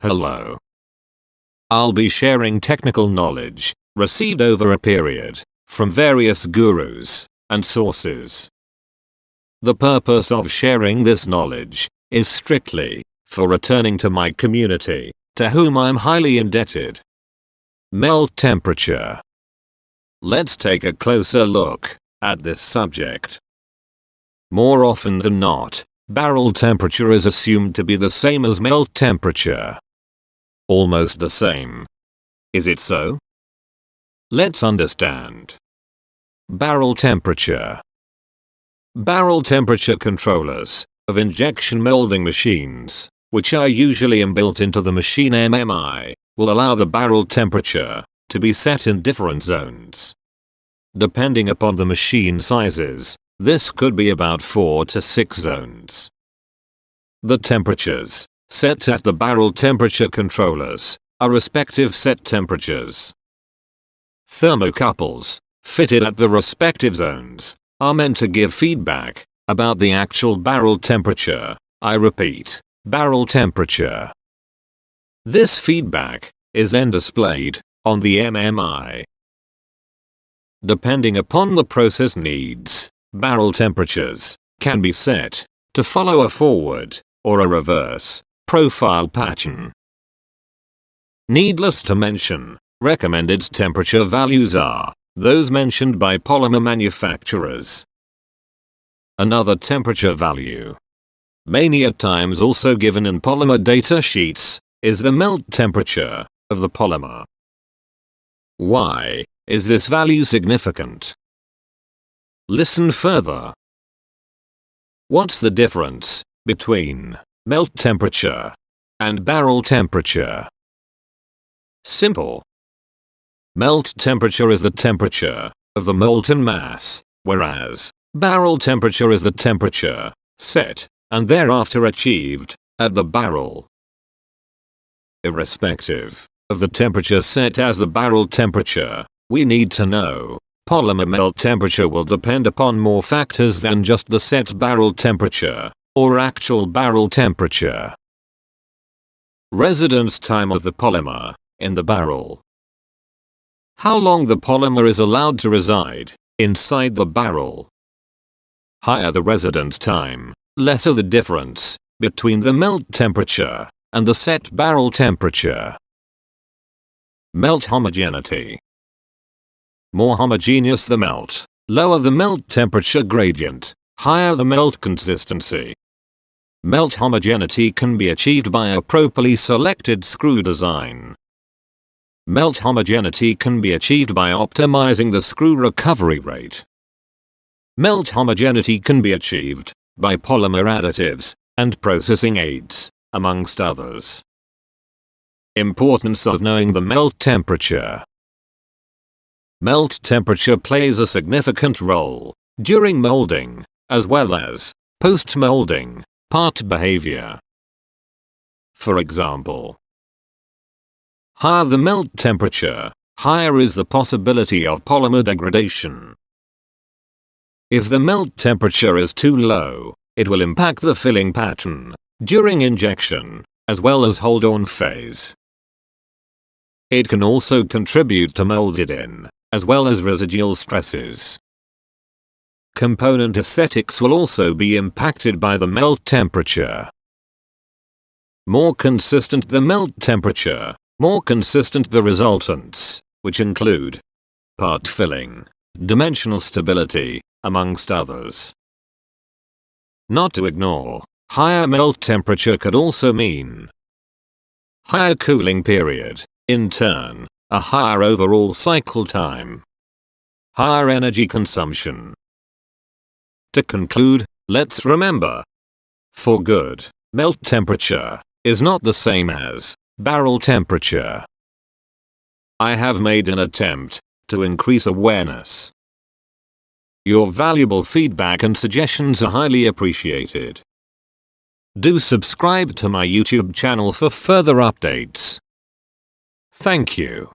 Hello. I'll be sharing technical knowledge received over a period from various gurus and sources. The purpose of sharing this knowledge is strictly for returning to my community, to whom I'm highly indebted. Melt temperature. Let's take a closer look at this subject. More often than not, barrel temperature is assumed to be the same as melt temperature. Almost the same. Is it so? Let's understand. Barrel temperature. Barrel temperature controllers of injection molding machines, which are usually inbuilt into the machine MMI, will allow the barrel temperature to be set in different zones. Depending upon the machine sizes, this could be about 4 to 6 zones. The temperatures set at the barrel temperature controllers are respective set temperatures. Thermocouples fitted at the respective zones are meant to give feedback about the actual barrel temperature. I repeat, barrel temperature. This feedback is then displayed on the MMI. Depending upon the process needs, barrel temperatures can be set to follow a forward or a reverse profile pattern. Needless to mention, recommended temperature values are those mentioned by polymer manufacturers. Another temperature value, many at times also given in polymer data sheets, is the melt temperature of the polymer. Why is this value significant? Listen further. What's the difference between melt temperature and barrel temperature? Simple. Melt temperature is the temperature of the molten mass, whereas barrel temperature is the temperature set and thereafter achieved at the barrel. Irrespective of the temperature set as the barrel temperature, we need to know polymer melt temperature will depend upon more factors than just the set barrel temperature or actual barrel temperature. Residence time of the polymer in the barrel. How long the polymer is allowed to reside inside the barrel. Higher the residence time, lesser the difference between the melt temperature and the set barrel temperature. Melt homogeneity. More homogeneous the melt, lower the melt temperature gradient, higher the melt consistency. Melt homogeneity can be achieved by a properly selected screw design. Melt homogeneity can be achieved by optimizing the screw recovery rate. Melt homogeneity can be achieved by polymer additives and processing aids, amongst others. Importance of knowing the melt temperature. Melt temperature plays a significant role during molding, as well as post-molding part behavior. For example, higher the melt temperature, higher is the possibility of polymer degradation. If the melt temperature is too low, it will impact the filling pattern during injection, as well as hold-on phase. It can also contribute to molded in, as well as residual stresses. Component aesthetics will also be impacted by the melt temperature. More consistent the melt temperature, more consistent the resultants, which include part filling, dimensional stability, amongst others. Not to ignore, higher melt temperature could also mean higher cooling period, in turn, a higher overall cycle time, higher energy consumption. To conclude, let's remember, for good, melt temperature is not the same as barrel temperature. I have made an attempt to increase awareness. Your valuable feedback and suggestions are highly appreciated. Do subscribe to my YouTube channel for further updates. Thank you.